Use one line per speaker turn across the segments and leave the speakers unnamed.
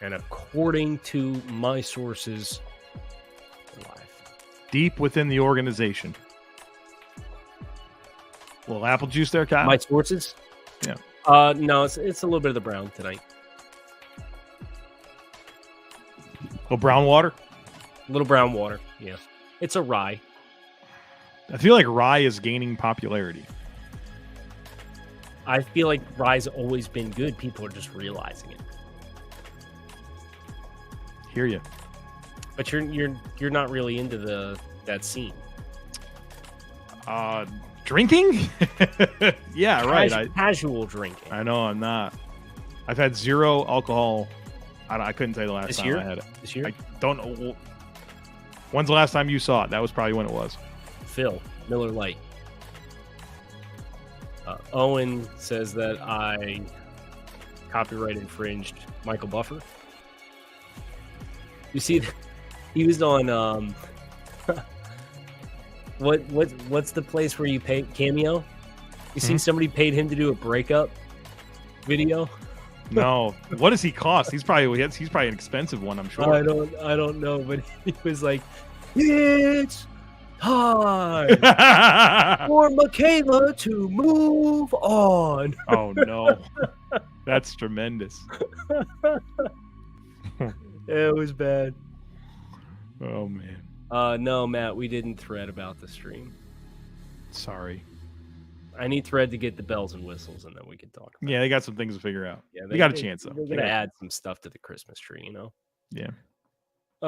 And according to my sources, live.
Deep within the organization. A little apple juice there, Kyle?
My sources?
Yeah.
No, it's a little bit of the brown tonight.
Little brown water?
A little brown water, yeah. It's a rye.
I feel like rye is gaining popularity.
I feel like rye's always been good. People are just realizing it.
Hear you.
But you're not really into that scene.
Drinking? Yeah, right.
Casual drinking.
I know I'm not. I've had zero alcohol. I couldn't tell you the last time I had it.
This year?
I don't know. When's the last time you saw it? That was probably when it was.
Phil, Miller Lite. Owen says that I copyright infringed Michael Buffer. You see, he was on what's the place where you pay Cameo? You seen somebody paid him to do a breakup video?
No. What does he cost? He's probably an expensive one, I'm sure.
I don't know, but he was like, it's time for Michaela to move on.
Oh no. That's tremendous.
It was bad.
Oh man.
No, Matt, we didn't thread about the stream.
Sorry.
I need thread to get the bells and whistles, and then we can talk about
Yeah, they got some things to figure out.
Yeah,
they got a chance, though.
They're going to add some stuff to the Christmas tree, you know?
Yeah.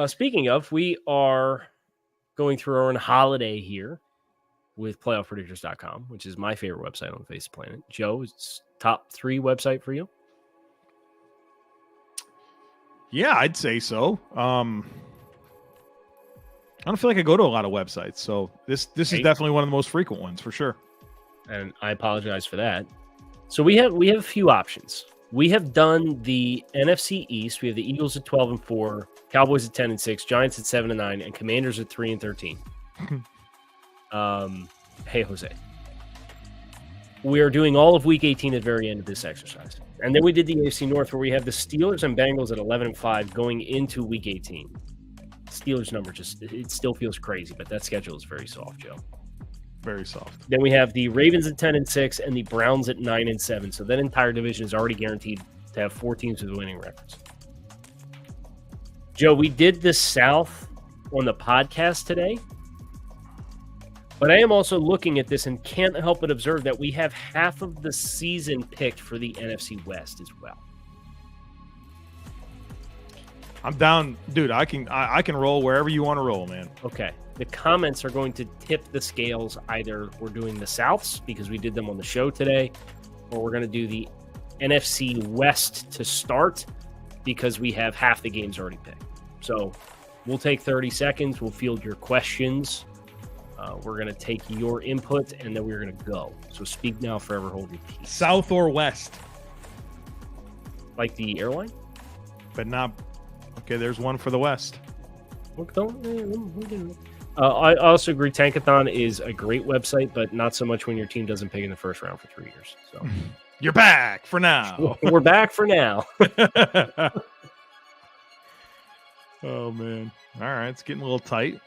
Speaking of, we are going through our own holiday here with playoffpredictors.com, which is my favorite website on the face of the planet. Joe, it's top 3 website for you?
Yeah, I'd say so. I don't feel like I go to a lot of websites, so this is definitely one of the most frequent ones for sure.
And I apologize for that. So we have a few options. We have done the NFC East. We have the Eagles at 12-4, Cowboys at 10-6, Giants at 7-9, and Commanders at 3-13. Hey, Jose. We are doing all of Week 18 at the very end of this exercise. And then we did the AFC North, where we have the Steelers and Bengals at 11-5 going into Week 18. Steelers number it still feels crazy, but that schedule is very soft, Joe.
Very soft.
Then we have the Ravens at 10-6 and the Browns at 9-7. So that entire division is already guaranteed to have 4 teams with winning records. Joe, we did the South on the podcast today, but I am also looking at this and can't help but observe that we have half of the season picked for the NFC West as well.
I'm down, dude. I can roll wherever you want to roll, man.
Okay. The comments are going to tip the scales. Either we're doing the Souths because we did them on the show today, or we're going to do the NFC West to start because we have half the games already picked. So we'll take 30 seconds. We'll field your questions. We're going to take your input, and then we're going to go. So speak now, forever hold your peace.
South or West?
Like the airline?
But not... Okay, there's one for the West.
I also agree Tankathon is a great website, but not so much when your team doesn't pick in the first round for 3 years. So
you're back for now.
We're back for now.
Oh, man. All right, it's getting a little tight.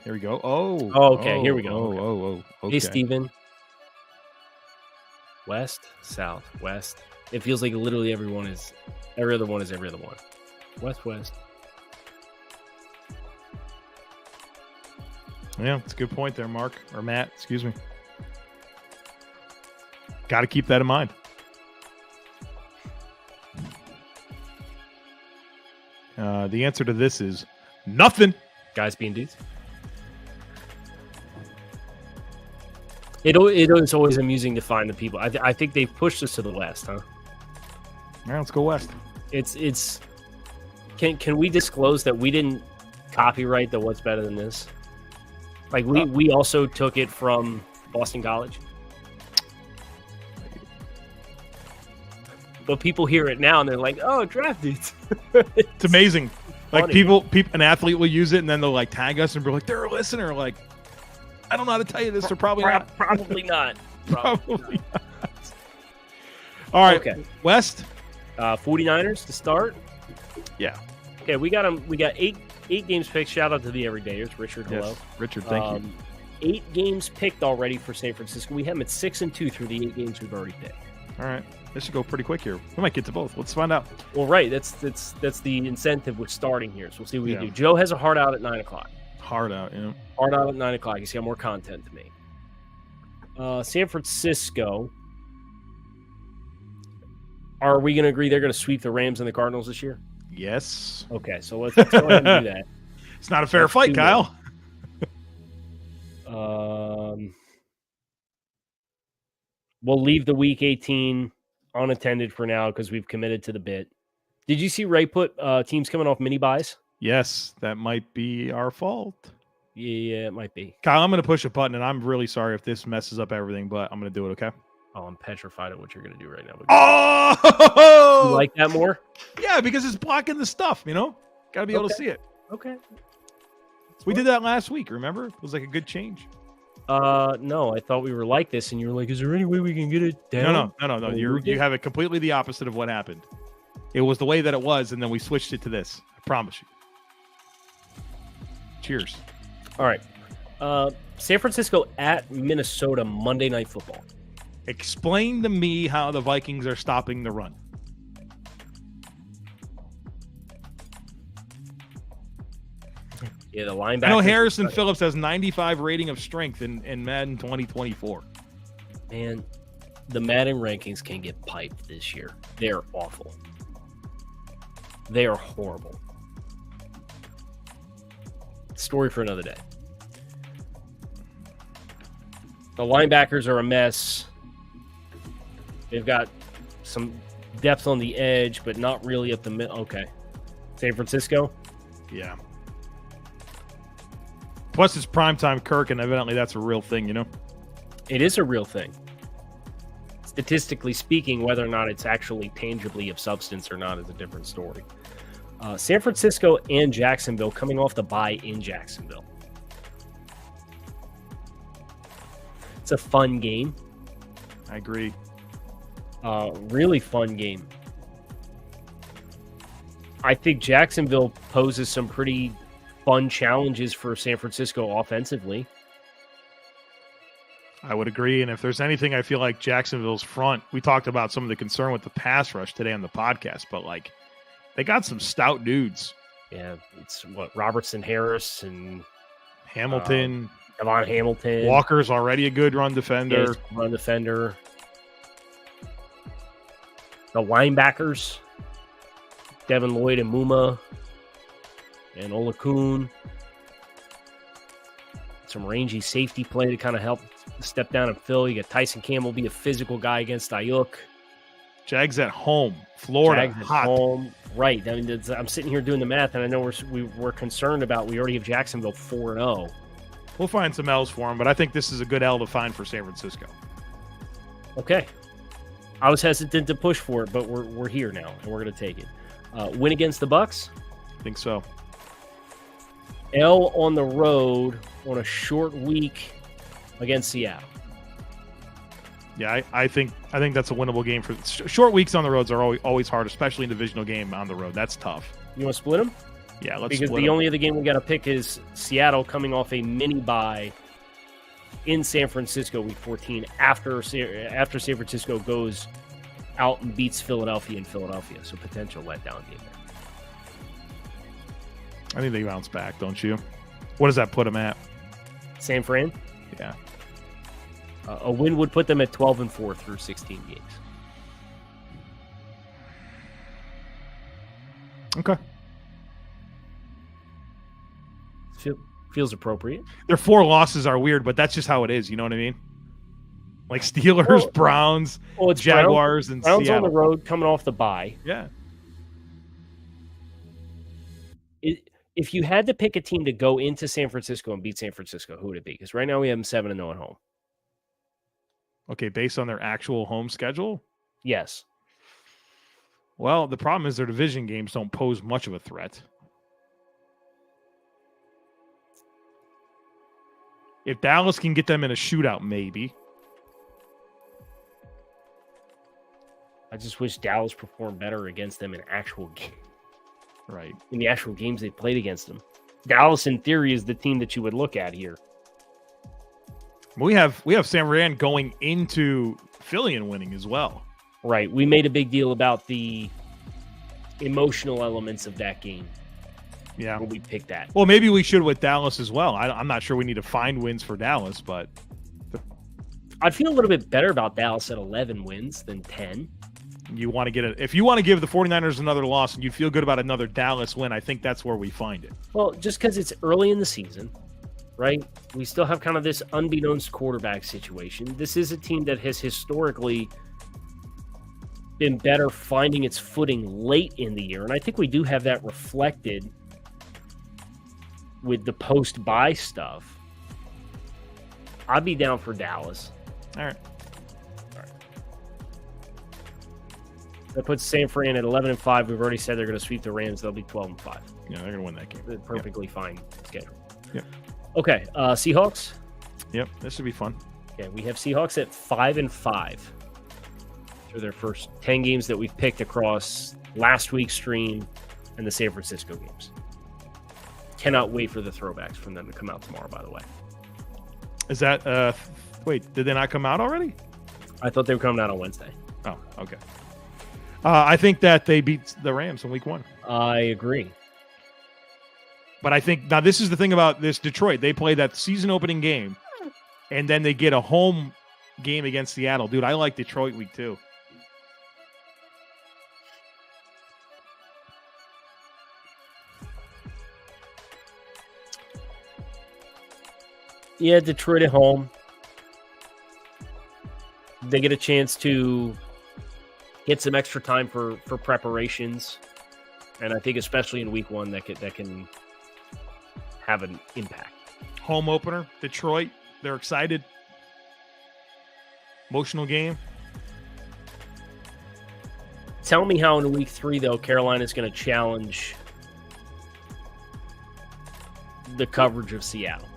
Here we go. Oh,
okay. Here we go.
Okay.
Hey, Steven. West, South, West. It feels like literally every other one is every other one. West.
Yeah, it's a good point there, Mark. Or Matt, excuse me. Got to keep that in mind. The answer to this is nothing.
Guys being dudes. It's always amusing to find the people. I think they've pushed us to the West, huh?
All right, let's go West.
It's. Can we disclose that we didn't copyright the What's Better Than This? Like we also took it from Boston College. But people hear it now and they're like, "Oh, draft dudes."
It's amazing. Like
funny.
people, an athlete will use it and then they'll like tag us and be like, "They're a listener." Like, I don't know how to tell you this. They're probably not.
Probably not.
Probably not. All right.
Okay.
West.
49ers to start.
Yeah.
Okay, we got them. We got eight games picked. Shout out to the everydayers, Richard. Hello,
yes. Richard. Thank you.
8 games picked already for San Francisco. We have them at 6-2 through the 8 games we've already picked.
All right, this should go pretty quick here. We might get to both. Let's find out.
Well, right. That's the incentive with starting here. So we'll see what we do. Joe has a hard out at 9:00.
Hard out, yeah.
Hard out at 9:00. He's got more content to me. San Francisco. Are we going to agree they're going to sweep the Rams and the Cardinals this year?
Yes.
Okay, so let's go ahead and do that.
It's not a fair fight, Kyle.
We'll leave the Week 18 unattended for now because we've committed to the bit. Did you see Ray put teams coming off mini buys?
Yes, that might be our fault.
Yeah, it might be.
Kyle, I'm going to push a button, and I'm really sorry if this messes up everything, but I'm going to do it, okay?
Oh, I'm petrified at what you're going to do right now.
Oh!
You like that more?
Yeah, because it's blocking the stuff, you know? Got to be able to see it.
Okay.
We did that last week, remember? It was like a good change.
No, I thought we were like this, and you were like, is there any way we can get it down?
No. You have it completely the opposite of what happened. It was the way that it was, and then we switched it to this. I promise you. Cheers.
All right. San Francisco at Minnesota Monday Night Football.
Explain to me how the Vikings are stopping the run.
Yeah, the linebacker.
I know Harrison Phillips has 95 rating of strength in Madden 2024.
Man, the Madden rankings can get piped this year. They're awful. They are horrible. Story for another day. The linebackers are a mess. They've got some depth on the edge, but not really up the middle. Okay. San Francisco?
Yeah. Plus, it's primetime Kirk, and evidently that's a real thing, you know?
It is a real thing. Statistically speaking, whether or not it's actually tangibly of substance or not is a different story. San Francisco and Jacksonville coming off the bye in Jacksonville. It's a fun game.
I agree.
Really fun game. I think Jacksonville poses some pretty fun challenges for San Francisco offensively.
I would agree. And if there's anything I feel like Jacksonville's front, we talked about some of the concern with the pass rush today on the podcast, but like they got some stout dudes.
Yeah, it's what Robertson, Harris, and
Hamilton.
Devon Hamilton.
Walker's already a good run defender.
Run defender. The linebackers, Devin Lloyd and Muma, and Olakun. Some rangy safety play to kind of help step down and fill. You got Tyson Campbell be a physical guy against Ayuk.
Jags at home. Florida.
Jags at
hot.
home. Right. I mean, I'm sitting here doing the math, and I know we're concerned about we already have Jacksonville 4-0.
We'll find some L's for him, but I think this is a good L to find for San Francisco.
Okay. I was hesitant to push for it, but we're here now, and we're going to take it. Win against the Bucs?
I think so.
L on the road on a short week against Seattle.
Yeah, I think that's a winnable game. For short weeks on the roads are always hard, especially in divisional game on the road. That's tough.
You want to split them?
Yeah, let's
because
split
the
them.
only other game we got to pick is Seattle coming off a mini bye in San Francisco week 14 after San Francisco goes out and beats Philadelphia in Philadelphia. So potential letdown game there.
I think they bounce back, don't you? What does that put them at?
San Fran?
Yeah.
A win would put them at 12-4 through 16 games.
Okay.
Feels appropriate.
Their 4 losses are weird, but that's just how it is. You know what I mean? Like Steelers, Browns,
it's
Jaguars, and
Browns
Seattle.
on the road coming off the bye.
Yeah.
If you had to pick a team to go into San Francisco and beat San Francisco, who would it be? Because right now we have them 7-0 at home.
Okay, based on their actual home schedule?
Yes.
Well, the problem is their division games don't pose much of a threat. If Dallas can get them in a shootout, maybe.
I just wish Dallas performed better against them in actual game.
Right.
In the actual games they played against them. Dallas, in theory, is the team that you would look at here.
We have San Fran going into Philly and winning as well.
Right. We made a big deal about the emotional elements of that game.
Yeah.
When we picked that.
Well, maybe we should with Dallas as well. I'm not sure we need to find wins for Dallas, but
I'd feel a little bit better about Dallas at 11 wins than 10.
You want to get it. If you want to give the 49ers another loss and you feel good about another Dallas win, I think that's where we find it.
Well, just because it's early in the season, right? We still have kind of this unbeknownst quarterback situation. This is a team that has historically been better finding its footing late in the year. And I think we do have that reflected with the post-bye stuff. I'd be down for Dallas.
All right.
That puts San Fran at 11-5. We've already said they're going to sweep the Rams. They'll be 12-5.
Yeah, they're going to win that game.
Perfectly fine schedule.
Yep.
Okay, Seahawks.
Yep, this should be fun.
Okay, we have Seahawks at 5-5 through their first 10 games that we've picked across last week's stream and the San Francisco games. Cannot wait for the throwbacks from them to come out tomorrow, by the way.
Is that, wait, did they not come out already?
I thought they were coming out on Wednesday.
Oh, okay. I think that they beat the Rams in week 1.
I agree.
But I think, now this is the thing about this Detroit. They play that season opening game, and then they get a home game against Seattle. Dude, I like Detroit week 2.
Yeah, Detroit at home. They get a chance to get some extra time for preparations, and I think especially in week 1 that can have an impact.
Home opener, Detroit. They're excited. Emotional game.
Tell me how in week 3 though Carolina's going to challenge the coverage of Seattle.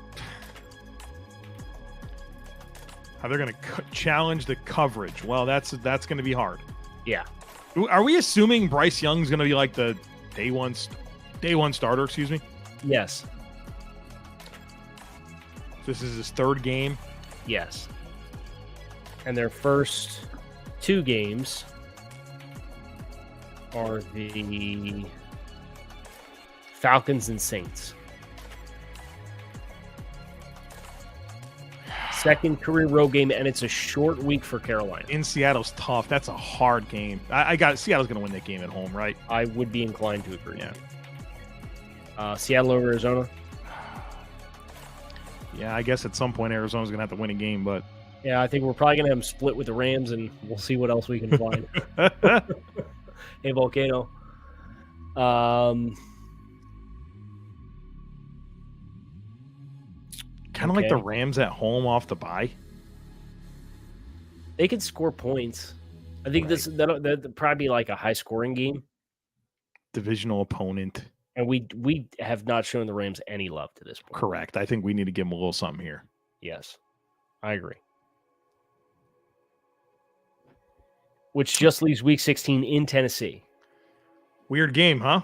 How they're going to challenge the coverage. Well, that's going to be hard.
Yeah.
Are we assuming Bryce Young's going to be like the day one starter, excuse me?
Yes.
This is his 3rd game?
Yes. And their first 2 games are the Falcons and Saints. Second career road game, and it's a short week for Carolina.
In Seattle's tough. That's a hard game. Seattle's going to win that game at home, right?
I would be inclined to agree. Yeah. Seattle over Arizona.
Yeah, I guess at some point Arizona's going to have to win a game, but
yeah, I think we're probably going to have them split with the Rams, and we'll see what else we can find. Hey, Volcano.
Kind of like the Rams at home off the bye.
They could score points. I think that'll probably be like a high-scoring game.
Divisional opponent.
And we have not shown the Rams any love to this point.
Correct. I think we need to give them a little something here.
Yes, I agree. Which just leaves Week 16 in Tennessee.
Weird game, huh?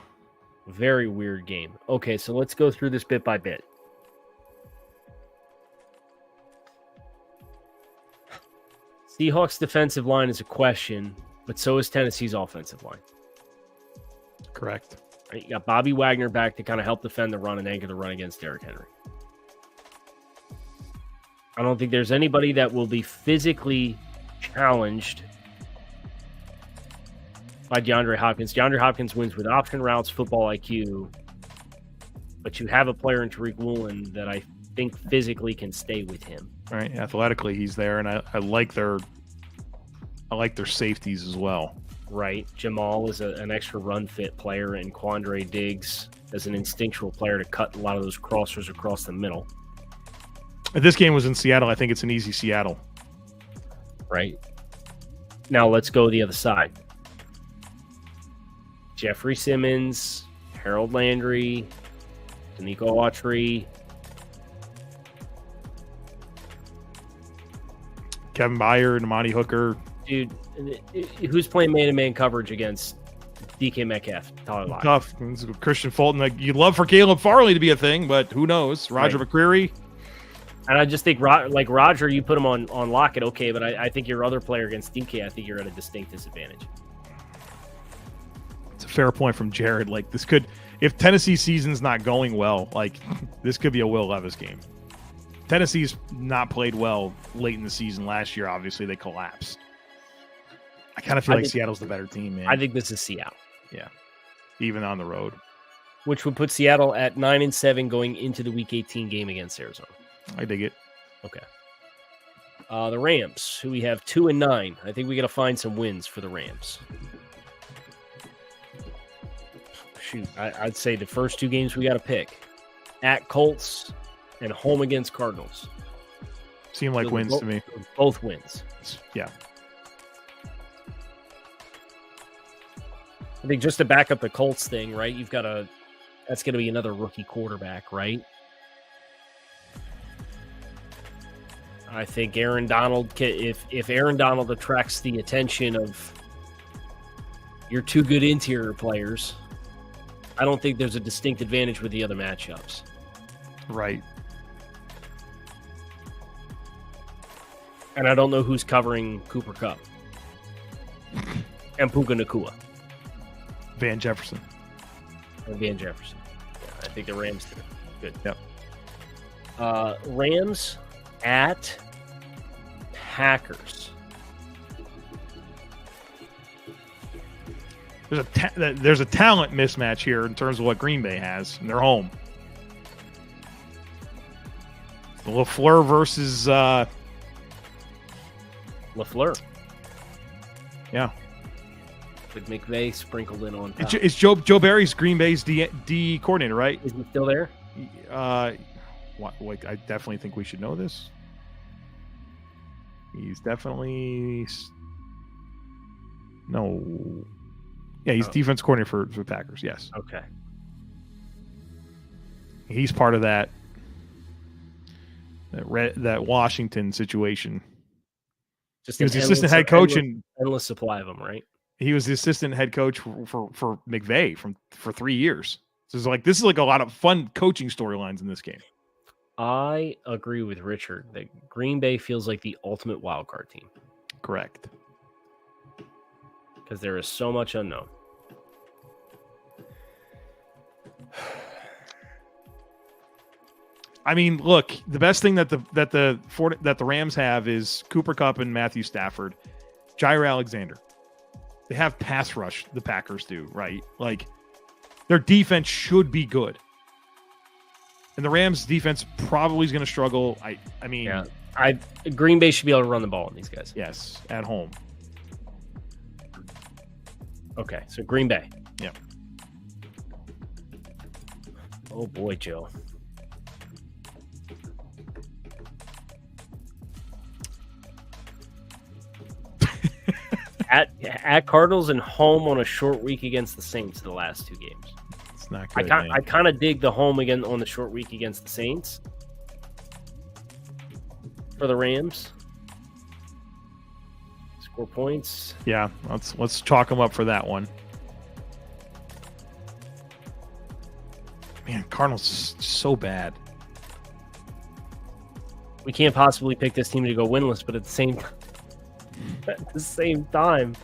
Very weird game. Okay, so let's go through this bit by bit. Seahawks' defensive line is a question, but so is Tennessee's offensive line.
Correct.
Right, you got Bobby Wagner back to kind of help defend the run and anchor the run against Derrick Henry. I don't think there's anybody that will be physically challenged by DeAndre Hopkins. DeAndre Hopkins wins with option routes, football IQ, but you have a player in Tariq Woolen that I think physically can stay with him.
Right, athletically he's there, and I like their safeties as well.
Right, Jamal is an extra run fit player, and Quandre Diggs as an instinctual player to cut a lot of those crossers across the middle.
If this game was in Seattle, I think it's an easy Seattle.
Right. Now let's go the other side. Jeffrey Simmons, Harold Landry, Danico Autry,
Kevin Byard, Amani Hooker.
Dude, who's playing man-to-man coverage against DK Metcalf? Tyler Lockett.
Tough. Christian Fulton. Like, you'd love for Caleb Farley to be a thing, but who knows? Roger McCreary.
And I just think, like Roger, you put him on Lockett, okay, but I think your other player against DK, I think you're at a distinct disadvantage.
It's a fair point from Jared. Like, this could, if Tennessee's season's not going well, like, this could be a Will Levis game. Tennessee's not played well late in the season last year. Obviously, they collapsed. I kind of feel like Seattle's the better team, man.
I think this is Seattle.
Yeah, even on the road.
Which would put Seattle at 9-7 going into the Week 18 game against Arizona.
I dig it.
Okay. The Rams, who we have 2-9. I think we got to find some wins for the Rams. Shoot, I'd say the first two games we got to pick: at Colts and home against Cardinals.
Seem like wins to me.
Both wins.
Yeah.
I think just to back up the Colts thing, right? That's going to be another rookie quarterback, right? I think Aaron Donald, if Aaron Donald attracts the attention of your two good interior players, I don't think there's a distinct advantage with the other matchups.
Right.
And I don't know who's covering Cooper Kupp and Puka Nacua.
Van Jefferson.
Or Van Jefferson. Yeah, I think the Rams do. Good.
Yep.
Rams at Packers.
There's a talent mismatch here in terms of what Green Bay has, and they're home. LaFleur versus
LaFleur.
Yeah.
With McVay sprinkled in on top.
It's Joe Barry's Green Bay's D coordinator, right?
Is he still there?
Wait, I definitely think we should know this. He's definitely no. Yeah, he's defense coordinator for Packers. Yes.
Okay.
He's part of that Washington situation.
Just
he was the assistant head coach and
endless supply of them, right?
He was the assistant head coach for McVay for 3 years. So this is like a lot of fun coaching storylines in this game.
I agree with Richard that Green Bay feels like the ultimate wild card team.
Correct.
Because there is so much unknown.
I mean, look, the best thing that the Rams have is Cooper Kupp and Matthew Stafford, Jair Alexander. They have pass rush, the Packers do, right? Like, their defense should be good. And the Rams' defense probably is going to struggle. I mean...
Yeah, Green Bay should be able to run the ball on these guys.
Yes, at home.
Okay, so Green Bay.
Yeah.
Oh, boy, Joe. At Cardinals and home on a short week against the Saints the last two games.
It's not good.
I kind of dig the home again on the short week against the Saints for the Rams. Score points.
Yeah, let's chalk them up for that one. Man, Cardinals is so bad.
We can't possibly pick this team to go winless, but at the same time,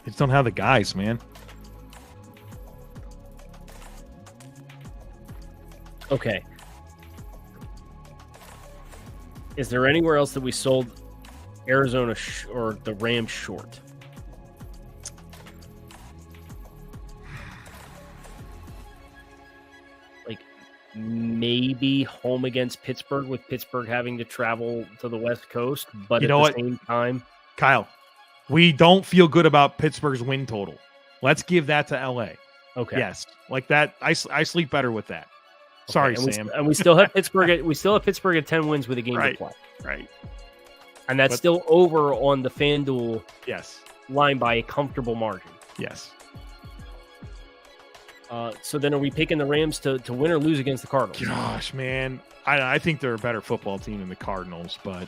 they just don't have the guys, man.
Okay. Is there anywhere else that we sold Arizona or the Rams short? Like maybe home against Pittsburgh, with Pittsburgh having to travel to the West Coast, but at the same time,
Kyle, we don't feel good about Pittsburgh's win total. Let's give that to LA.
Okay.
Yes, like that. I sleep better with that. Sorry,
okay,
Sam.
And we still have Pittsburgh. We still have Pittsburgh at 10 wins with a game to play.
Right.
And that's still over on the FanDuel line by a comfortable margin.
Yes.
So then are we picking the Rams to win or lose against the Cardinals?
Gosh, man. I think they're a better football team than the Cardinals, but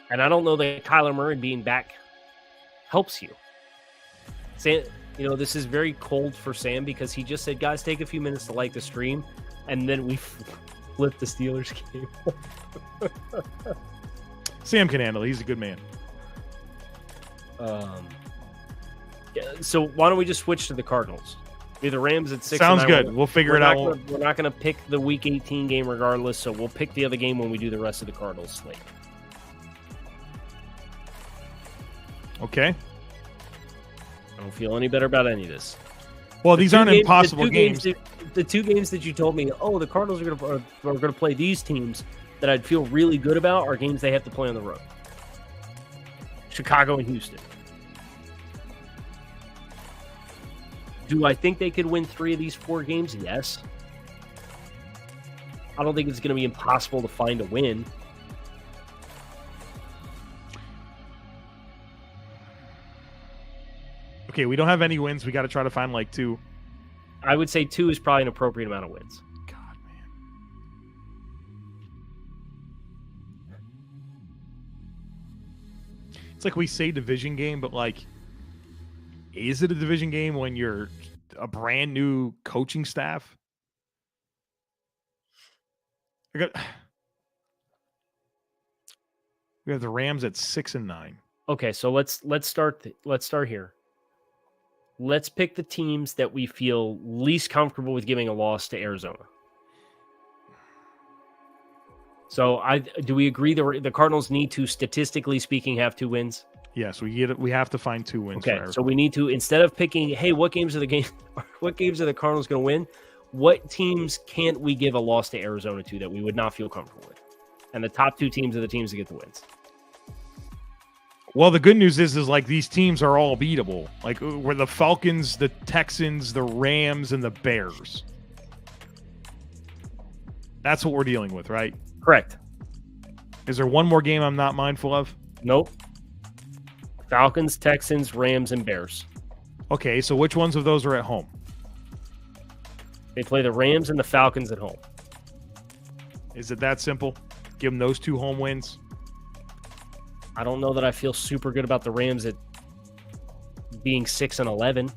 And I don't know that Kyler Murray being back helps you. Sam, this is very cold for Sam because he just said, guys, take a few minutes to like the stream. And then we flipped the Steelers game.
Sam can handle it. He's a good man.
So why don't we just switch to the Cardinals? Be the Rams at 6.
Sounds good. We'll figure it out.
We're not going to pick the Week 18 game regardless, so we'll pick the other game when we do the rest of the Cardinals slate.
Okay.
I don't feel any better about any of this.
Well, these aren't impossible games.
The two games that you told me, the Cardinals are going to play these teams that I'd feel really good about are games they have to play on the road. Chicago and Houston. Do I think they could win 3 of these 4 games? Yes. I don't think it's going to be impossible to find a win.
Okay, we don't have any wins. We got to try to find like 2.
I would say 2 is probably an appropriate amount of wins.
God, man. It's like we say division game, but like, is it a division game when you're a brand new coaching staff? We have the Rams at 6-9.
Okay, so let's start here. Let's pick the teams that we feel least comfortable with giving a loss to Arizona. So do we agree the Cardinals need to, statistically speaking, have 2 wins?
Yes, we have to find 2 wins.
Okay, so we need to, instead of picking, hey, what games are the Cardinals going to win? What teams can't we give a loss to Arizona to that we would not feel comfortable with? And the top 2 teams are the teams that get the wins.
Well, the good news is like these teams are all beatable. Like we're the Falcons, the Texans, the Rams, and the Bears. That's what we're dealing with, right?
Correct.
Is there one more game I'm not mindful of?
Nope. Falcons, Texans, Rams, and Bears.
Okay, so which ones of those are at home?
They play the Rams and the Falcons at home.
Is it that simple? Give them those 2 home wins?
I don't know that I feel super good about the Rams at being 6-11.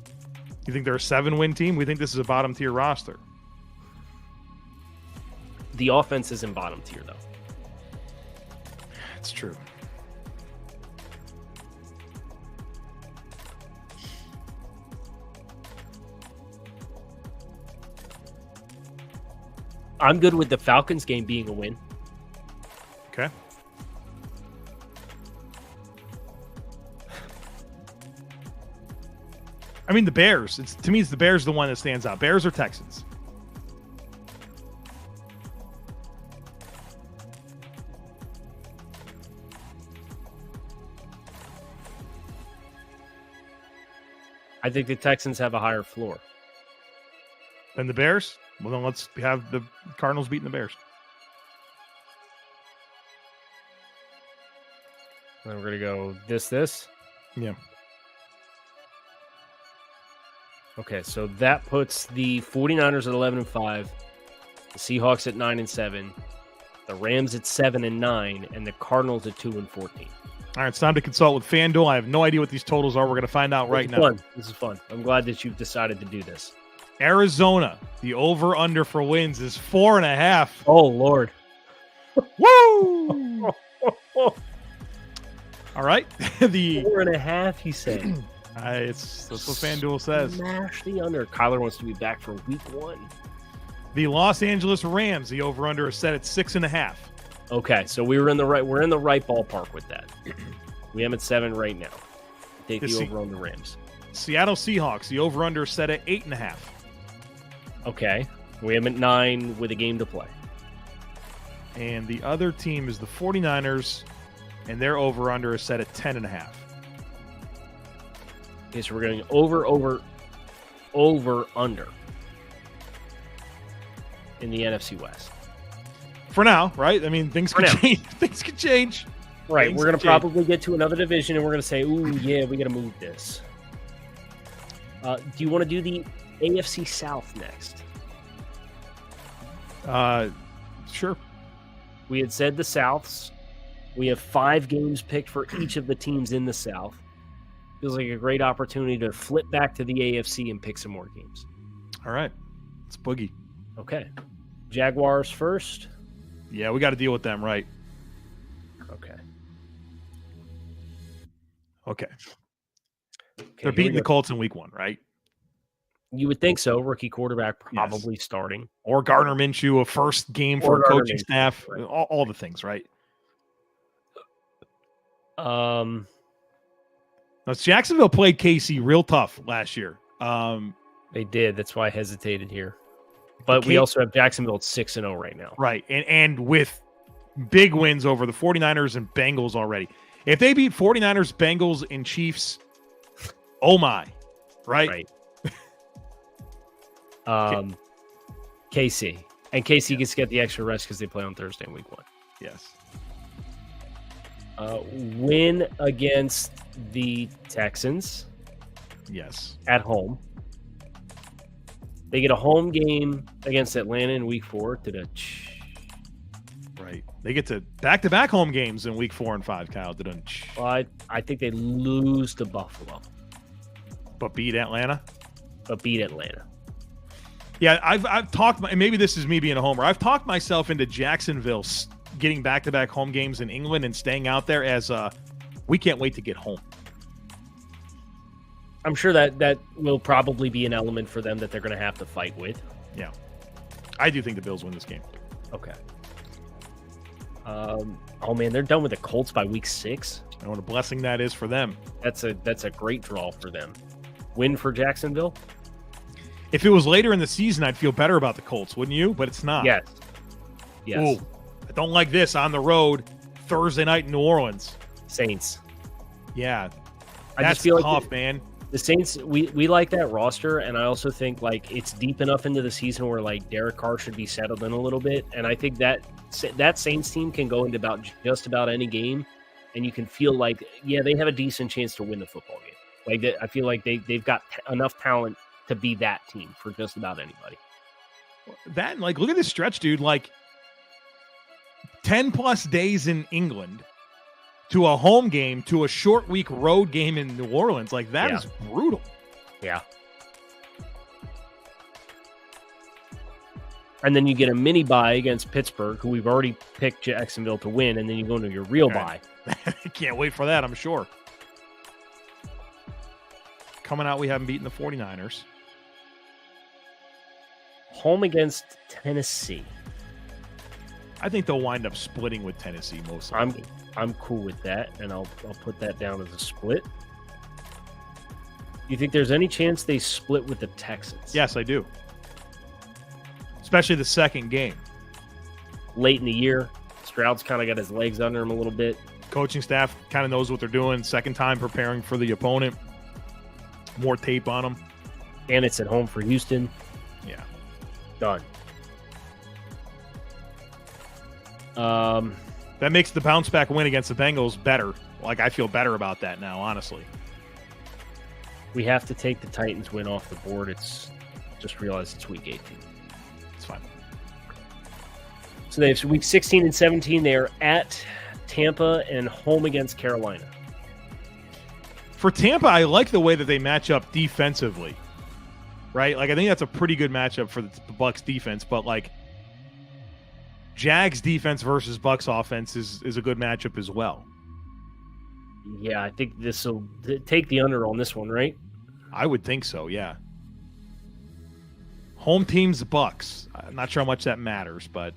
You think they're a 7-win team? We think this is a bottom tier roster.
The offense is in bottom tier, though.
It's true.
I'm good with the Falcons game being a win.
Okay. I mean, the Bears. To me, it's the Bears the one that stands out. Bears or Texans?
I think the Texans have a higher floor.
And the Bears? Well, then let's have the Cardinals beating the Bears.
Then we're going to go this.
Yeah.
Okay, so that puts the 49ers at 11-5, the Seahawks at 9-7, the Rams at 7-9, and the Cardinals at 2-14.
All right, it's time to consult with FanDuel. I have no idea what these totals are. We're going to find out right now.
This is fun. I'm glad that you've decided to do this.
Arizona, the over-under for wins is 4.5.
Oh, Lord.
Woo! All right. The
4.5, he said.
That's what FanDuel says.
Smash the under. Kyler wants to be back for week 1.
The Los Angeles Rams, the over-under is set at 6.5.
Okay, so we're in the right ballpark with that. We am at 7 right now. Take the over on the Rams.
Seattle Seahawks, the over-under is set at 8.5.
Okay, we am at 9 with a game to play.
And the other team is the 49ers, and their over-under is set at 10.5.
Okay, so we're going over, under in the NFC West.
For now, right? I mean, things could change. Things could change.
Right, we're going to probably get to another division, and we're going to say, ooh, yeah, we got to move this. Do you want to do the AFC South next?
Sure.
We had said the Souths We have 5 games picked for each of the teams in the South. Feels like a great opportunity to flip back to the AFC and pick some more games.
All right. It's boogie.
Okay. Jaguars first.
Yeah, we got to deal with them, right? Okay. They're beating the Colts in week 1, right?
You would think so. Rookie quarterback probably starting.
Or Gardner Minshew, a first game for coaching staff. Right. All the things, right? Now, Jacksonville played KC real tough last year.
They did. That's why I hesitated here. But we also have Jacksonville at 6-0 right now.
Right. And with big wins over the 49ers and Bengals already. If they beat 49ers, Bengals, and Chiefs, oh my. Right.
KC. And KC gets to get the extra rest because they play on Thursday in week 1.
Yes.
Win against the Texans.
Yes.
At home. They get a home game against Atlanta in week 4.
Right. They get to back-to-back home games in week 4 and 5, Kyle.
Well, I think they lose to Buffalo.
But beat Atlanta? Yeah, I've talked, and maybe this is me being a homer, I've talked myself into Jacksonville getting back-to-back home games in England and staying out there as we can't wait to get home.
I'm sure that will probably be an element for them that they're going to have to fight with.
Yeah. I do think the Bills win this game.
Okay. Oh, man, they're done with the Colts by week 6.
And what a blessing that is for them.
That's a great draw for them. Win for Jacksonville?
If it was later in the season, I'd feel better about the Colts, wouldn't you? But it's not.
Yes.
Ooh, I don't like this on the road Thursday night in New Orleans.
Saints.
Yeah.
I just feel
tough,
like
man.
The Saints, we like that roster, and I also think like it's deep enough into the season where like Derek Carr should be settled in a little bit, and I think that Saints team can go into just about any game, and you can feel like they have a decent chance to win the football game. Like I feel like they've got enough talent to be that team for just about anybody.
That like look at this stretch, dude. Like 10 plus days in England. To a home game, to a short week road game in New Orleans. Like, that is brutal.
Yeah. And then you get a mini bye against Pittsburgh, who we've already picked Jacksonville to win, and then you go into your real bye.
I can't wait for that, I'm sure. Coming out, we haven't beaten the 49ers.
Home against Tennessee.
I think they'll wind up splitting with Tennessee most likely.
I'm cool with that, and I'll put that down as a split. You think there's any chance they split with the Texans?
Yes, I do. Especially the second game.
Late in the year, Stroud's kind of got his legs under him a little bit.
Coaching staff kind of knows what they're doing. Second time preparing for the opponent. More tape on them.
And it's at home for Houston.
Yeah.
Done.
That makes the bounce back win against the Bengals better. Like, I feel better about that now, honestly.
We have to take the Titans win off the board. It's just realized it's week 18.
It's fine.
So they have week 16 and 17. They are at Tampa and home against Carolina.
For Tampa, I like the way that they match up defensively. Right? Like, I think that's a pretty good matchup for the Bucs defense, but like Jags defense versus Bucs offense is a good matchup as well.
Yeah, I think this will take the under on this one, right?
I would think so, yeah. Home team's Bucs. I'm not sure how much that matters, but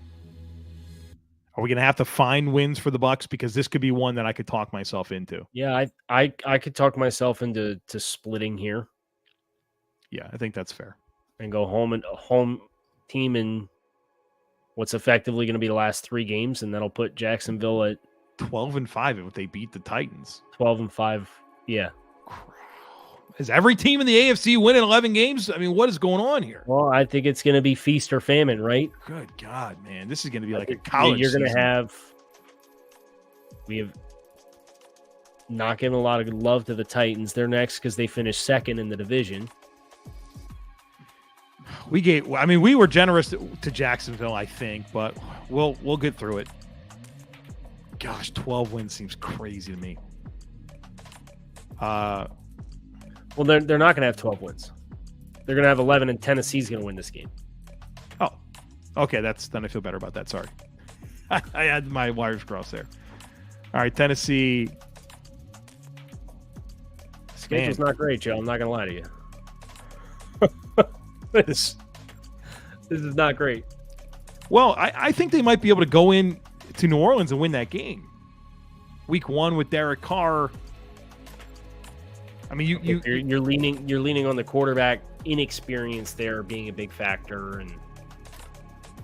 are we going to have to find wins for the Bucs? Because this could be one that I could talk myself into.
Yeah, I could talk myself into splitting here.
Yeah, I think that's fair.
And go home team in what's effectively going to be the last 3 games, and that'll put Jacksonville at
12-5 if they beat the Titans.
12-5, yeah.
Is every team in the AFC winning 11 games? I mean, what is going on here?
Well, I think it's going to be feast or famine, right?
Good God, man. This is going to be like a college
You're going to
season.
have – we have not given a lot of love to the Titans. They're next because they finished second in the division.
We were generous to Jacksonville, I think, but we'll get through it. Gosh, 12 wins seems crazy to me.
Well, they're not going to have 12 wins. They're going to have 11, and Tennessee's going to win this game.
Oh, okay. Then I feel better about that. Sorry. I had my wires crossed there. All right, Tennessee.
Schedule's not great, Joe. I'm not going to lie to you. This is not great.
Well, I think they might be able to go in to New Orleans and win that game. Week 1 with Derek Carr. I mean,
you're leaning on the quarterback inexperience there being a big factor, and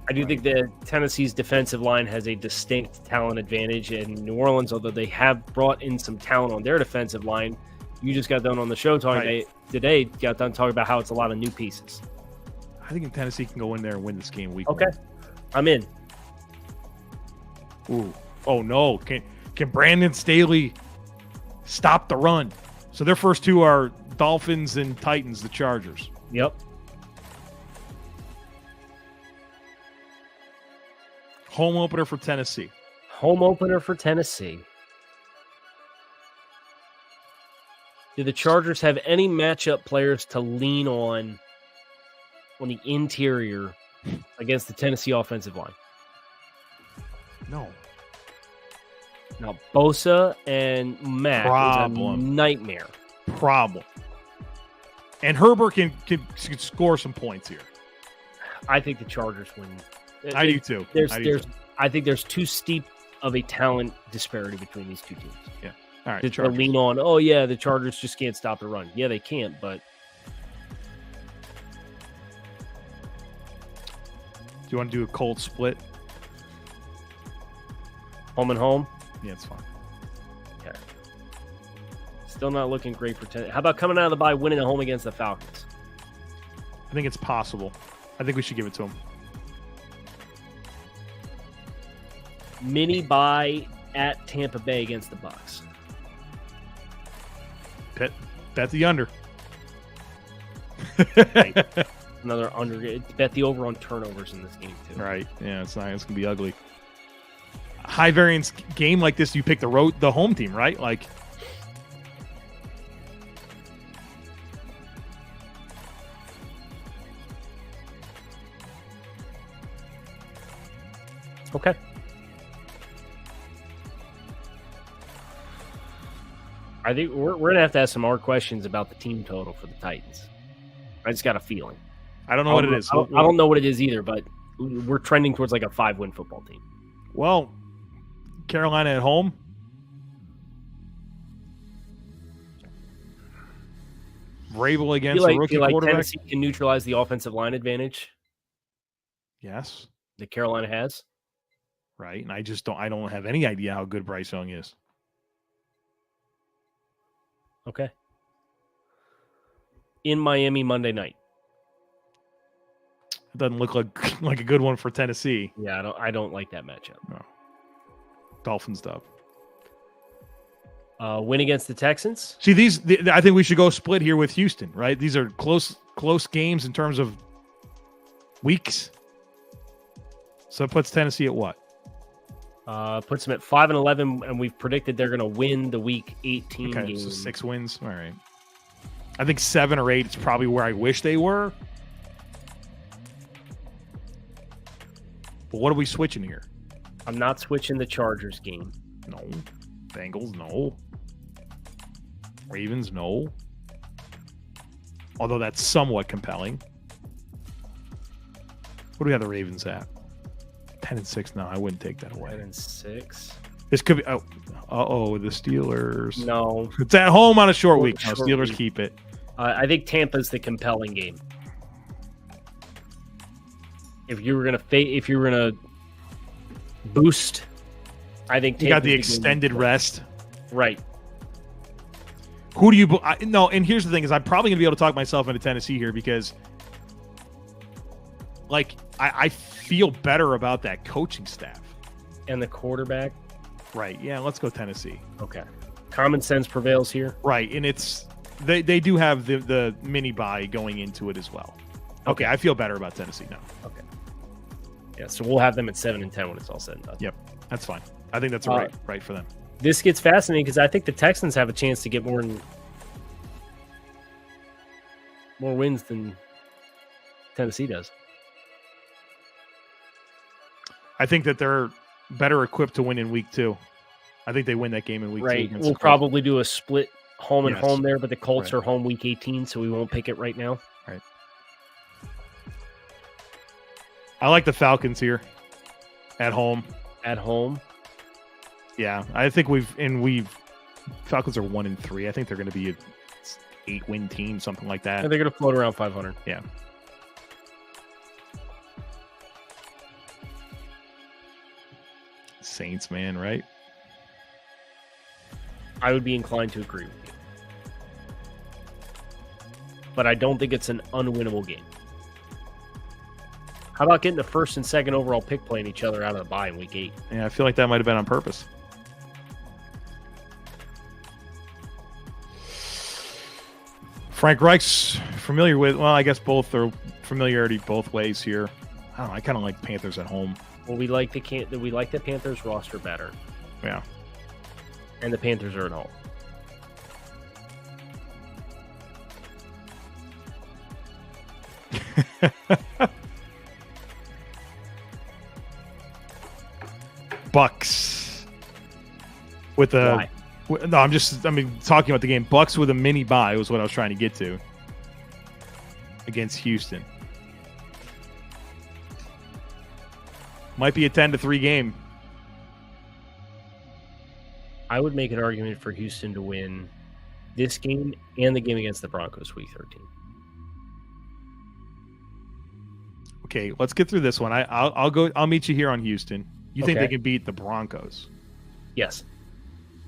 I do think that Tennessee's defensive line has a distinct talent advantage, and New Orleans, although they have brought in some talent on their defensive line, you just got done on the show talking today. Got done talking about how it's a lot of new pieces.
I think Tennessee can go in there and win this game week
1. I'm in.
Ooh. Oh no! Can Brandon Staley stop the run? So their first two are Dolphins and Titans, the Chargers.
Yep.
Home opener for Tennessee.
Home opener for Tennessee. Do the Chargers have any matchup players to lean on the interior against the Tennessee offensive line?
No.
Now, Bosa and Mack is a nightmare.
Problem. And Herbert can score some points here.
I think the Chargers win.
I do too.
I think there's too steep of a talent disparity between these two teams.
Yeah. All right.
To lean on, the Chargers just can't stop the run. Yeah, they can't, but.
Do you want to do a cold split?
Home and home?
Yeah, it's fine.
Okay. Still not looking great for Tennessee. How about coming out of the bye, winning at home against the Falcons?
I think it's possible. I think we should give it to them.
Mini bye at Tampa Bay against the Bucs.
Bet the under.
Right. Another under. Bet the over on turnovers in this game too.
Right. Yeah, it's gonna be ugly. High variance game like this, you pick the home team, right? Like,
okay. I think we're gonna have to ask some more questions about the team total for the Titans. I just got a feeling.
I don't know what it is.
I don't know what it is either, but we're trending towards like a 5-win football team.
Well, Carolina at home. Vrabel against the rookie quarterback.
Tennessee can neutralize the offensive line advantage.
Yes,
that Carolina has.
Right, and I don't have any idea how good Bryce Young is.
Okay. In Miami Monday night.
It doesn't look like a good one for Tennessee.
Yeah, I don't like that matchup.
No. Dolphins dub.
Win against the Texans.
See, I think we should go split here with Houston, right? These are close games in terms of weeks. So it puts Tennessee at what?
Puts them at 5-11, and we've predicted they're going to win the Week 18 game.
So 6 wins. All right. I think 7 or 8 is probably where I wish they were. But what are we switching here?
I'm not switching the Chargers game.
No. Bengals, no. Ravens, no. Although that's somewhat compelling. What do we have the Ravens at? 10-6. No, I wouldn't take that away.
10-6.
This could be. The Steelers.
No,
it's at home on a short week. No, Steelers keep it.
I think Tampa's the compelling game. If you were gonna boost, I think
you got the extended rest.
Right.
Who do you? No, and here's the thing: is I'm probably gonna be able to talk myself into Tennessee here because, like, I feel better about that coaching staff
and the quarterback.
Right. Yeah. Let's go Tennessee.
Okay. Common sense prevails here.
Right, and it's they do have the mini bye going into it as well. Okay, I feel better about Tennessee now.
Okay. Yeah, so we'll have them at 7-10 when it's all said and done.
Yep, that's fine. I think that's right for them.
This gets fascinating because I think the Texans have a chance to get more wins than Tennessee does.
I think that they're better equipped to win in week 2. I think they win that game in week 2.
Right. We'll probably do a split home and home there, but the Colts are home week 18, so we won't pick it right now.
Right. I like the Falcons here at home.
At home.
Yeah, I think Falcons are 1-3. I think they're going to be an 8-win team, something like that.
And they're going to float around 500.
Yeah. Saints, man, right?
I would be inclined to agree with you. But I don't think it's an unwinnable game. How about getting the first and second overall pick playing each other out of the bye in week 8?
Yeah, I feel like that might have been on purpose. Frank Reich's familiar with, well, I guess both are familiarity both ways here. I don't know, I kind of like Panthers at home.
Well, we like the Panthers roster better.
Yeah.
And the Panthers are at home.
Bucks with a no, I'm talking about the game. Bucks with a mini bye was what I was trying to get to against Houston. Might be a 10-3 game.
I would make an argument for Houston to win this game and the game against the Broncos week 13.
Okay, let's get through this one. I'll meet you here on Houston. You think they can beat the Broncos?
Yes.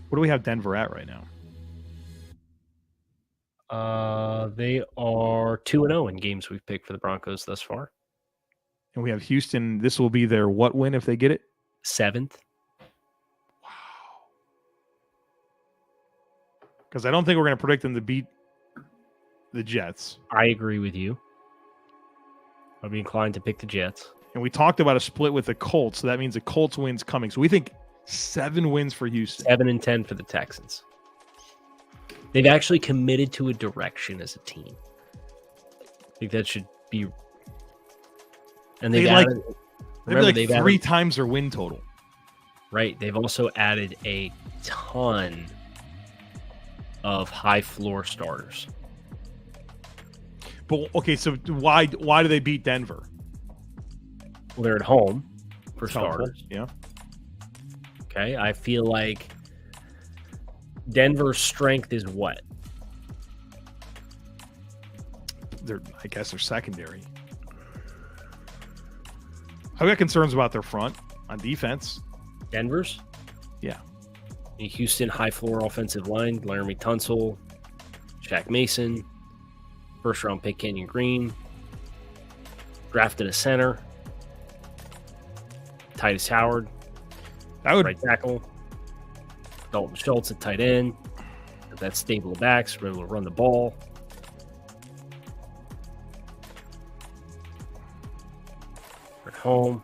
What do we have Denver at right now?
They are 2-0 in games we've picked for the Broncos thus far.
And we have Houston. This will be their what win if they get it?
7th.
Wow. Because I don't think we're going to predict them to beat the Jets.
I agree with you. I'd be inclined to pick the Jets.
And we talked about a split with the Colts, so that means the Colts wins coming. So we think 7 wins for Houston.
7-10 for the Texans. They've actually committed to a direction as a team. I think that should be. And they've added,
they've 3 times their win total.
Right. They've also added a ton of high floor starters.
But okay, so why do they beat Denver?
Well, they're at home for starters.
Yeah.
Okay. I feel like Denver's strength is what?
I guess they're secondary. I've got concerns about their front on defense.
Denver's?
Yeah.
Houston high floor offensive line, Laramie Tunsil, Shaq Mason, first round pick Kenyon Green, drafted a center, Titus Howard, right tackle, Dalton Schultz at tight end. That stable of backs, able to run the ball. At home.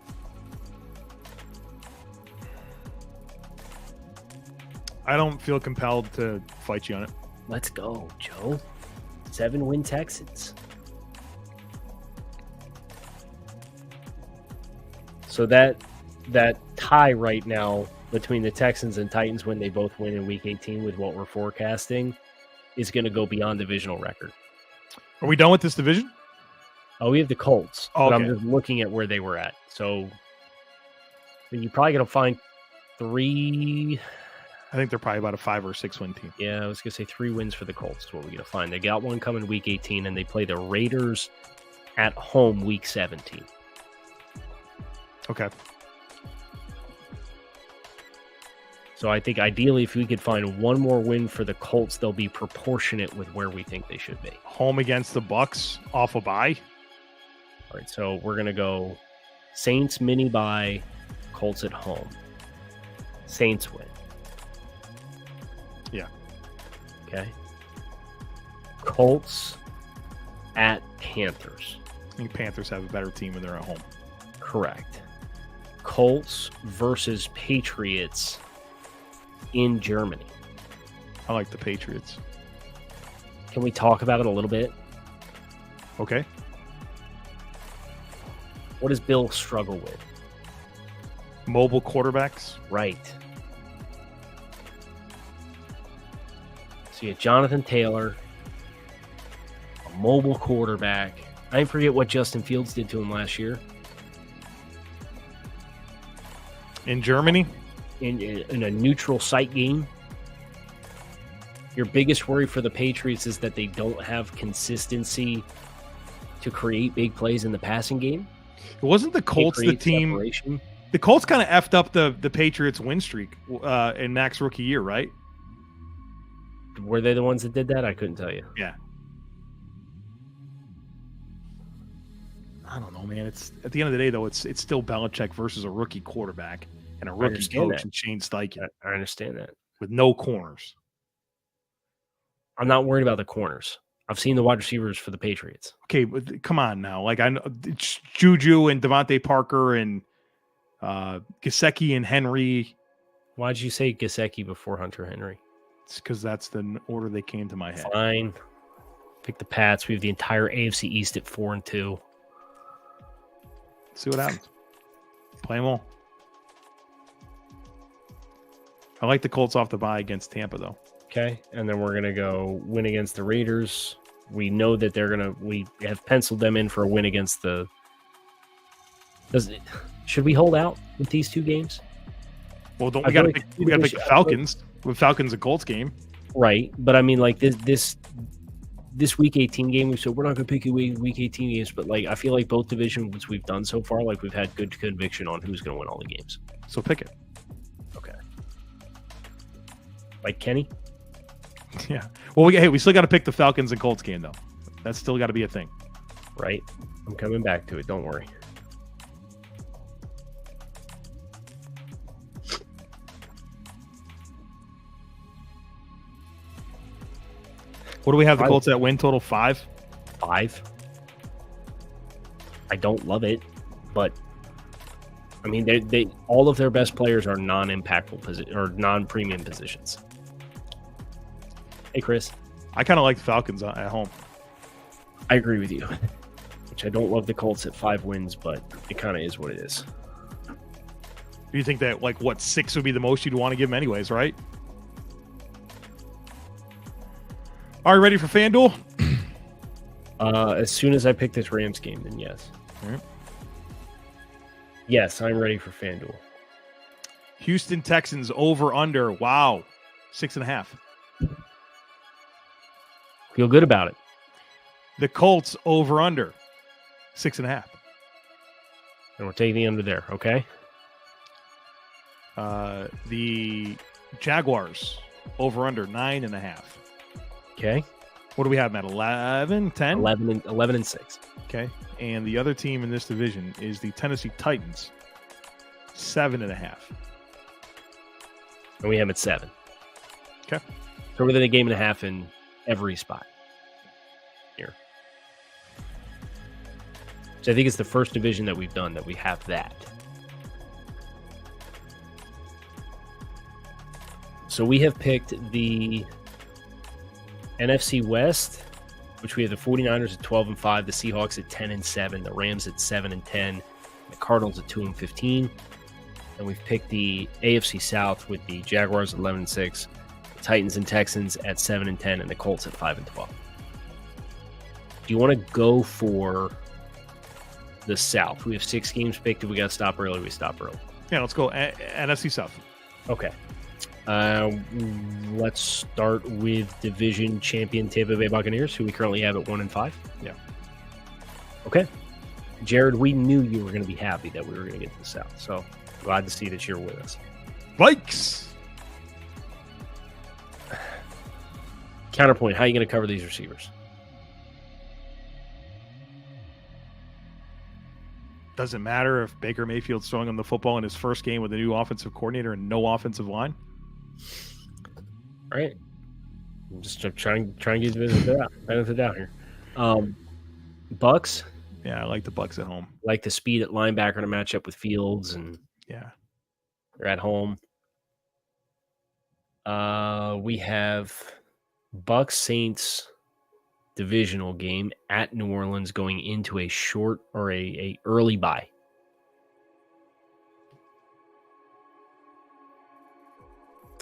I don't feel compelled to fight you on it.
Let's go, Joe. 7-win Texans. So that tie right now between the Texans and Titans when they both win in Week 18 with what we're forecasting is going to go beyond divisional record.
Are we done with this division?
Oh, we have the Colts.
Okay.
But I'm just looking at where they were at. So you're probably going to find 3...
I think they're probably about a 5 or 6 win team.
Yeah, I was going to say 3 wins for the Colts is what we're going to find. They got one coming Week 18, and they play the Raiders at home Week 17.
Okay.
So I think ideally if we could find one more win for the Colts, they'll be proportionate with where we think they should be.
Home against the Bucks off a bye.
All right, so we're going to go Saints mini bye, Colts at home. Saints win.
Yeah.
Okay. Colts at Panthers.
I think Panthers have a better team when they're at home.
Correct. Colts versus Patriots in Germany.
I like the Patriots.
Can we talk about it a little bit?
Okay.
What does Bill struggle with?
Mobile quarterbacks.
Right. So you have Jonathan Taylor, a mobile quarterback. I forget what Justin Fields did to him last year.
In Germany?
In a neutral site game. Your biggest worry for the Patriots is that they don't have consistency to create big plays in the passing game.
It wasn't the Colts the team.
Separation.
The Colts kind of effed up the Patriots win streak in Mac's rookie year, right?
Were they the ones that did that? I couldn't tell you.
Yeah. I don't know, man. It's at the end of the day, though. It's still Belichick versus a rookie quarterback and a rookie coach and Shane Steichen.
I understand that.
With no corners.
I'm not worried about the corners. I've seen the wide receivers for the Patriots.
Okay, but come on now. Like I know it's Juju and Devontae Parker and Gesicki and Henry.
Why did you say Gesicki before Hunter Henry?
It's because that's the order they came to my head.
Fine. Pick the Pats. We have the entire AFC East at 4-2.
See what happens. Play them all. I like the Colts off the bye against Tampa, though.
Okay, and then we're going to go win against the Raiders. We know that we have penciled them in for a win against the... Should we hold out with these two games?
Well, we got to pick the Falcons with Falcons and Colts game.
Right, but I mean, like this Week 18 game, we said we're not going to pick Week 18 games, but like I feel like both divisions we've done so far, like we've had good conviction on who's going to win all the games.
So pick it.
Okay. Like Kenny?
Yeah. Well, we still got to pick the Falcons and Colts game, though. That's still got to be a thing.
Right. I'm coming back to it. Don't worry.
What do we have the Colts at win total? 5?
5. I don't love it, but I mean, they all of their best players are non-impactful or non-premium positions. Hey, Chris.
I kind of like the Falcons at home.
I agree with you. Which I don't love the Colts at 5 wins, but it kind of is what it is.
Do you think that 6 would be the most you'd want to give them anyways, right? Are you ready for FanDuel?
As soon as I pick this Rams game, then yes.
All right.
Yes, I'm ready for FanDuel.
Houston Texans over under. Wow. 6.5.
Feel good about it.
The Colts over under. 6.5.
And we're taking the under there, okay?
The Jaguars over under 9.5.
Okay.
What do we have, Matt? 11, 10?
11 and 6.
Okay. And the other team in this division is the Tennessee Titans. 7.5.
And we have it at 7.
Okay.
So within a game and a half in every spot here. So I think it's the first division that we've done that we have that. So we have picked the NFC West, which we have the 49ers at 12-5, the Seahawks at 10-7, the Rams at 7-10, the Cardinals at 2-15, and we've picked the AFC South with the Jaguars at 11-6, the Titans and Texans at 7-10, and the Colts at 5-12. Do you want to go for the South? We have 6 games picked. If we got to stop early, we stop early.
Yeah, let's go NFC South.
Okay. Let's start with division champion Tampa Bay Buccaneers, who we currently have at 1-5.
Yeah.
Okay. Jared, we knew you were going to be happy that we were going to get to the South, so glad to see that you're with us.
Vikes.
Counterpoint, how are you going to cover these receivers?
Doesn't matter if Baker Mayfield's throwing him the football in his first game with a new offensive coordinator and no offensive line.
All right. I'm just trying to get the benefit out here. Bucks.
Yeah, I like the Bucks at home.
Like the speed at linebacker to match up with Fields. And
Yeah.
They're at home. We have Bucks Saints divisional game at New Orleans going into a short or a early bye.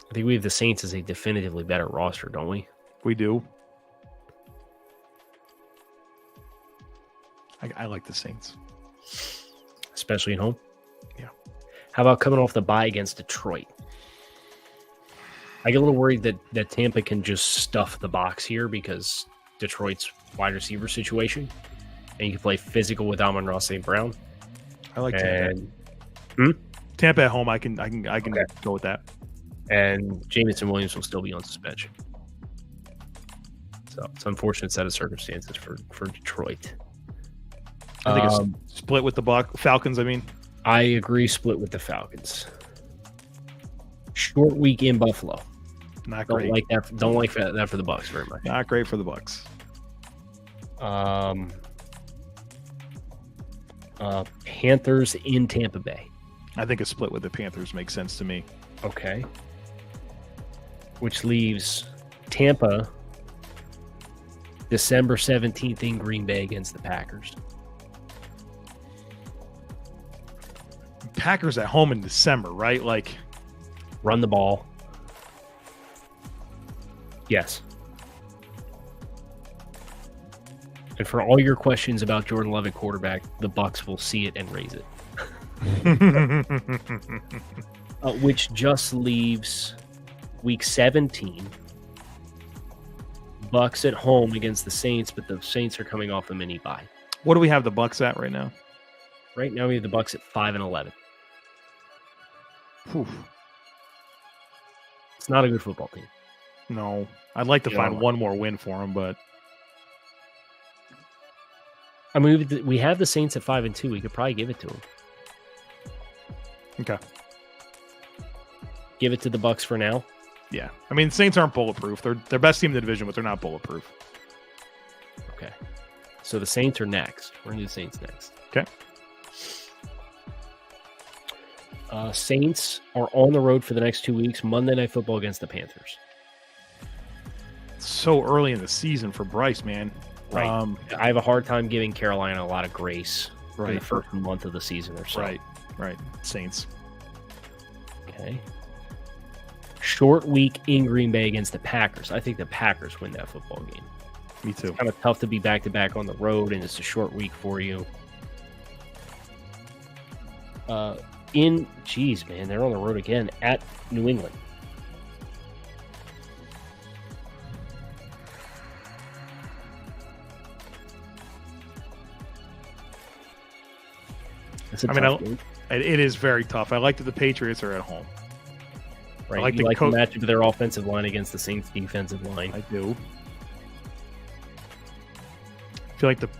I think we have the Saints as a definitively better roster, don't we?
We do. I like the Saints.
Especially at home?
Yeah.
How about coming off the bye against Detroit? I get a little worried that Tampa can just stuff the box here because Detroit's wide receiver situation, and you can play physical with Amon-Ra St. Brown.
I like Tampa.
And,
Tampa at home, I can go with that.
And Jamison Williams will still be on suspension. So it's an unfortunate set of circumstances for Detroit.
I think it's split with the Falcons, I mean.
I agree, split with the Falcons. Short week in Buffalo.
Not great.
Don't like that for the Bucs very much.
Not great for the Bucs.
Panthers in Tampa Bay.
I think a split with the Panthers makes sense to me.
Okay. Which leaves Tampa December 17th in Green Bay against the Packers.
Packers at home in December, right? Like,
run the ball. Yes. And for all your questions about Jordan Love at quarterback, the Bucs will see it and raise it. Which just leaves week 17. Bucs at home against the Saints, but the Saints are coming off a mini bye.
What do we have the Bucs at right now?
Right now we have the Bucs at 5-11.
Whew.
It's not a good football team.
No, I'd like to find one more win for them, but
I mean, we have the Saints at 5-2. We could probably give it to them.
Okay.
Give it to the Bucs for now.
Yeah, I mean, Saints aren't bulletproof. They're best team in the division, but they're not bulletproof.
Okay. So the Saints are next. We're going to do the Saints next.
Okay.
Saints are on the road for the next 2 weeks. Monday Night Football against the Panthers.
So early in the season for Bryce, man.
Right. I have a hard time giving Carolina a lot of grace for the first month of the season or so.
Right. Saints.
Okay. Short week in Green Bay against the Packers. I think the Packers win that football game.
Me too.
It's kind of tough to be back-to-back on the road, and it's a short week for you. Geez, man, they're on the road again at New England.
It is very tough. I like that the Patriots are at home.
Right. I like the matchup of their offensive line against the Saints' defensive line.
I do. I feel like the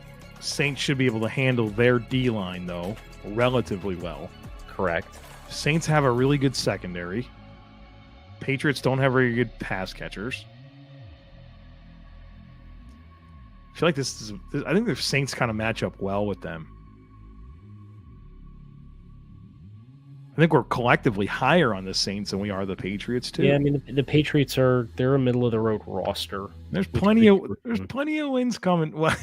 Saints should be able to handle their D-line, though, relatively well.
Correct.
Saints have a really good secondary. Patriots don't have very good pass catchers. I feel like I think the Saints kind of match up well with them. I think we're collectively higher on the Saints than we are the Patriots too.
Yeah, I mean the Patriots they're a middle of the road roster.
There's plenty of wins coming. Well,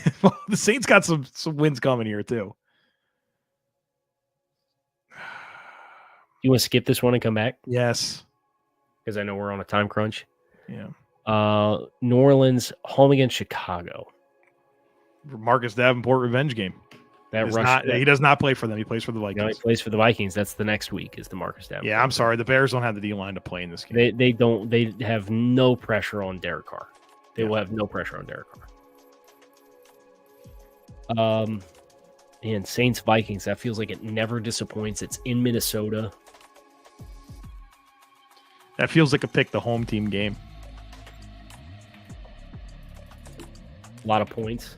the Saints got some wins coming here too.
You want to skip this one and come back?
Yes,
because I know we're on a time crunch.
Yeah.
New Orleans home against Chicago.
Marcus Davenport revenge game. He does not play for them. He plays for the Vikings.
No, he plays for the Vikings. That's the next week is the Marcus Davenport.
Yeah, I'm sorry. The Bears don't have the D-line to play in this game.
They don't. They have no pressure on Derek Carr. They will have no pressure on Derek Carr. And Saints Vikings. That feels like it never disappoints. It's in Minnesota.
That feels like a pick the home team game.
A lot of points.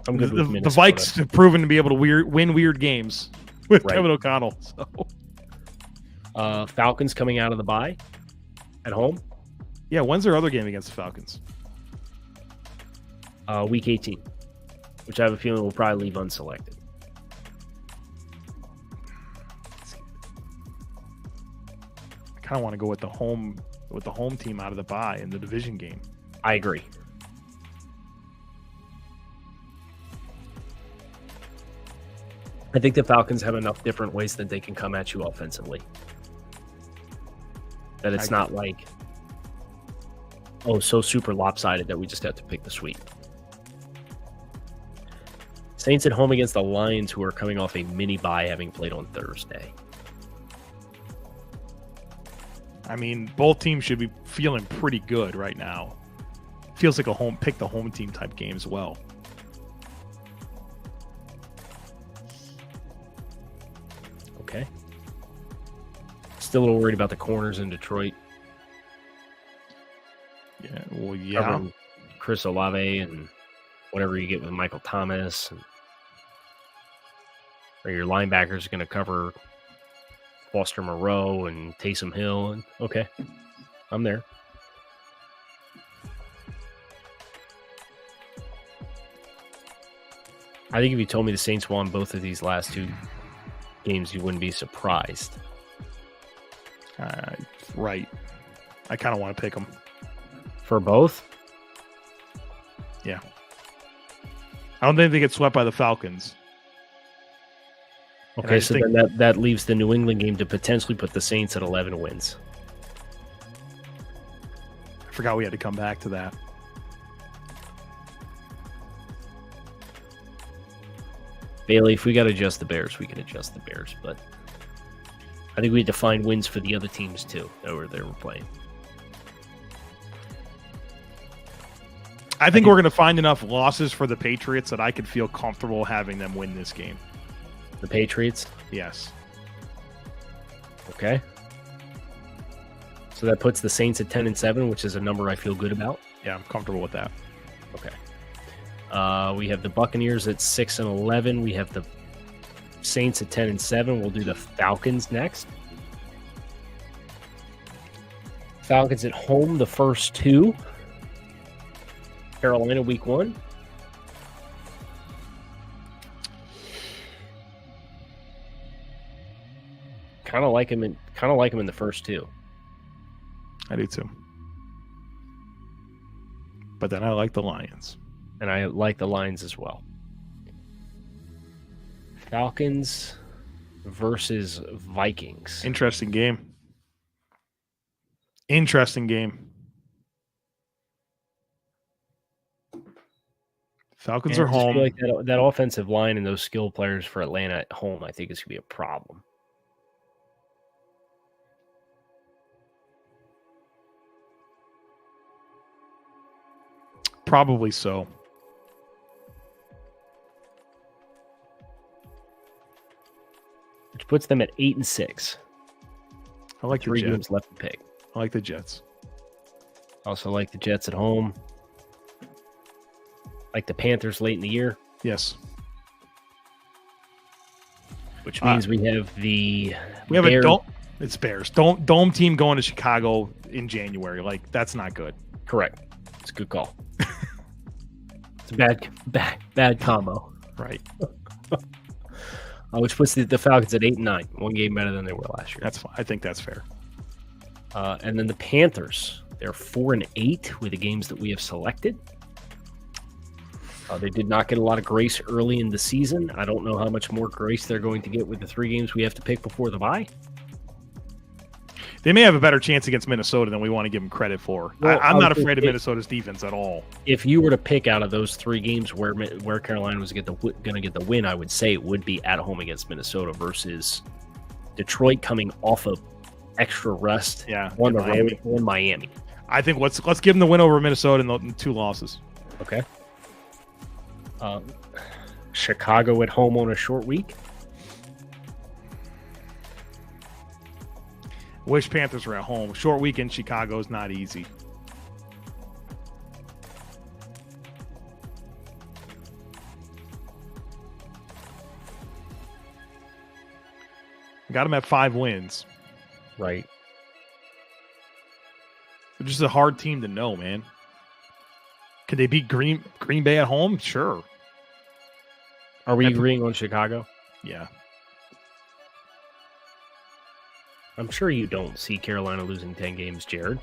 I'm good with
the Vikes have proven to be able to win weird games with Kevin O'Connell. So.
Falcons coming out of the bye at home.
Yeah, when's their other game against the Falcons?
Week 18, which I have a feeling will probably leave unselected.
kind of want to go with the home team out of the bye in the division game.
I agree. I think the Falcons have enough different ways that they can come at you offensively. That it's not like, so super lopsided that we just have to pick the sweep. Saints at home against the Lions, who are coming off a mini bye, having played on Thursday.
I mean, both teams should be feeling pretty good right now. Feels like a pick the home team type game as well.
Okay. Still a little worried about the corners in Detroit.
Yeah, well, yeah.
Covering Chris Olave and whatever you get with Michael Thomas. Or your linebackers are going to cover Foster Moreau and Taysom Hill. And okay, I'm there. I think if you told me the Saints won both of these last two games, you wouldn't be surprised.
Right. I kind of want to pick them.
For both?
Yeah. I don't think they get swept by the Falcons.
Okay, so then that leaves the New England game to potentially put the Saints at 11 wins.
I forgot we had to come back to that.
Bailey, if we got to adjust the Bears, we can adjust the Bears. But I think we had to find wins for the other teams, too, that were playing.
I think we're going to find enough losses for the Patriots that I could feel comfortable having them win this game.
The Patriots?
Yes.
Okay. So that puts the Saints at 10-7, which is a number I feel good about.
Yeah, I'm comfortable with that.
Okay. We have the Buccaneers at 6-11. We have the Saints at 10-7. We'll do the Falcons next. Falcons at home, the first two. Carolina week 1. Kind of like him in the first two.
I do too. But then I like the Lions.
And I like the Lions as well. Falcons versus Vikings.
Interesting game. Interesting game. Falcons are home.
I feel like that offensive line and those skill players for Atlanta at home, I think is going to be a problem.
Probably so.
Which puts them at 8-6.
I like
3
the Jets.
games left to pick.
I like the Jets.
Also like the Jets at home. Like the Panthers late in the year.
Yes.
Which means we have
it's Bears. Dome team going to Chicago in January. Like, that's not good.
Correct. It's a good call. It's a bad combo.
Right.
Which puts the Falcons at 8-9. 1 game better than they were last year.
That's fine. I think that's fair.
And then the Panthers, they're 4-8 with the games that we have selected. They did not get a lot of grace early in the season. I don't know how much more grace they're going to get with the 3 games we have to pick before the bye.
They may have a better chance against Minnesota than we want to give them credit for.
Well,
I'm not afraid of Minnesota's defense at all.
If you were to pick out of those 3 games where Carolina was going to get the win, I would say it would be at home against Minnesota versus Detroit coming off of extra rest.
Yeah,
on the road in Miami.
I think let's give them the win over Minnesota and the 2 losses.
Okay. Chicago at home on a short week.
Wish Panthers were at home. Short week in Chicago is not easy. Got them at 5 wins.
Right.
They're just a hard team to know, man. Could they beat Green Bay at home? Sure.
Are we agreeing on Chicago?
Yeah.
I'm sure you don't see Carolina losing 10 games, Jared.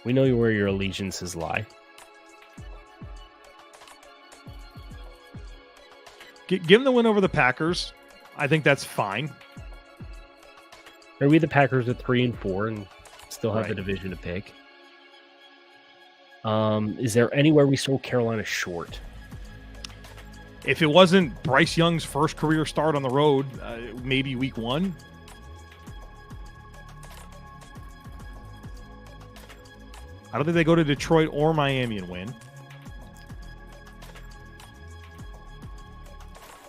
We know where your allegiances lie.
Give them the win over the Packers. I think that's fine.
Maybe the Packers at 3-4 and still have
Right.
the division to pick. Is there anywhere we sold Carolina short?
If it wasn't Bryce Young's first career start on the road, maybe week 1. I don't think they go to Detroit or Miami and win.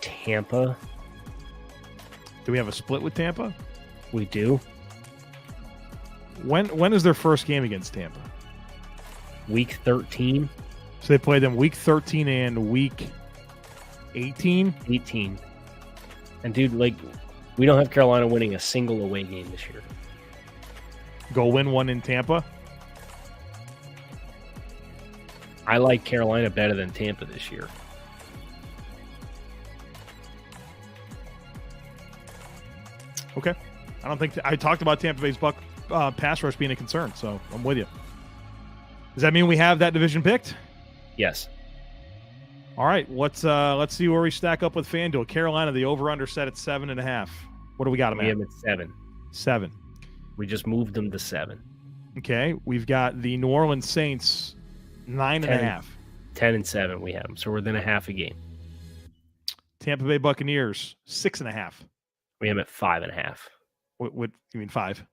Tampa,
Do we have a split with Tampa?
we do.
When is their first game against Tampa?
Week 13,
So they play them week 13 and week 18.
18. And dude, like, we don't have Carolina winning a single away game this year.
Go win one in Tampa.
I like Carolina better than Tampa this year.
Okay. I don't think I talked about Tampa Bay's pass rush being a concern, so I'm with you. Does that mean we have that division picked?
Yes.
All right. Let's see where we stack up with FanDuel. Carolina, the over/under set at 7.5. What do we got them
We
at?
have them at 7.
7.
We just moved them to 7.
Okay. We've got the New Orleans Saints 9.5.
10 and 7 we have them. So we're within a half a game.
Tampa Bay Buccaneers 6.5.
We have them at 5.5.
What you mean 5?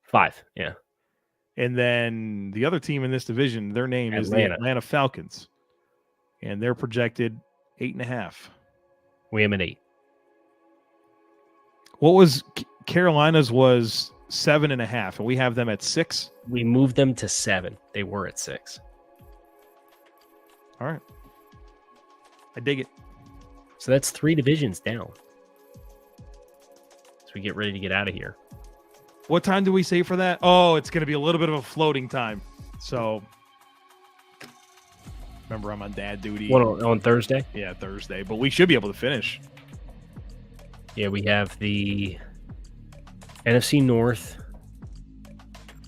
5, yeah.
And then the other team in this division, their name is the
Atlanta.
Atlanta Falcons, and they're projected 8.5.
We have them at 8.
What was Carolina's was 7.5, and we have them at 6.
We moved them to 7. They were at 6.
All right, I dig it.
So that's 3 divisions down. So we get ready to get out of here.
What time do we say for that? Oh, it's going to be a little bit of a floating time. So remember, I'm on dad duty.
What, on Thursday?
Yeah, Thursday, but we should be able to finish.
Yeah, we have the NFC North,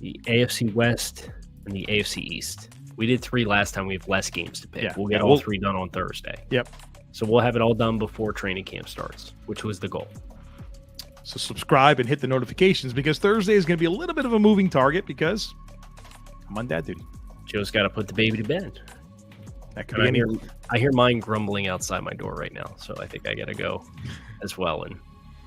the AFC West, and the AFC East. We did 3 last time. We have less games to pick.
Yeah,
We'll get all 3 done on Thursday.
Yep.
So we'll have it all done before training camp starts, which was the goal.
So subscribe and hit the notifications because Thursday is going to be a little bit of a moving target because I'm on dad duty.
Joe's got to put the baby to bed.
That could
And
be
I hear mine grumbling outside my door right now, so I think I got to go as well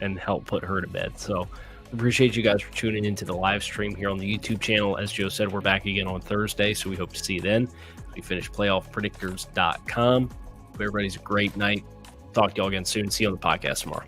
and help put her to bed. So appreciate you guys for tuning into the live stream here on the YouTube channel. As Joe said, we're back again on Thursday, so we hope to see you then. We finish playoffpredictors.com. Hope everybody's a great night. Talk to y'all again soon. See you on the podcast tomorrow.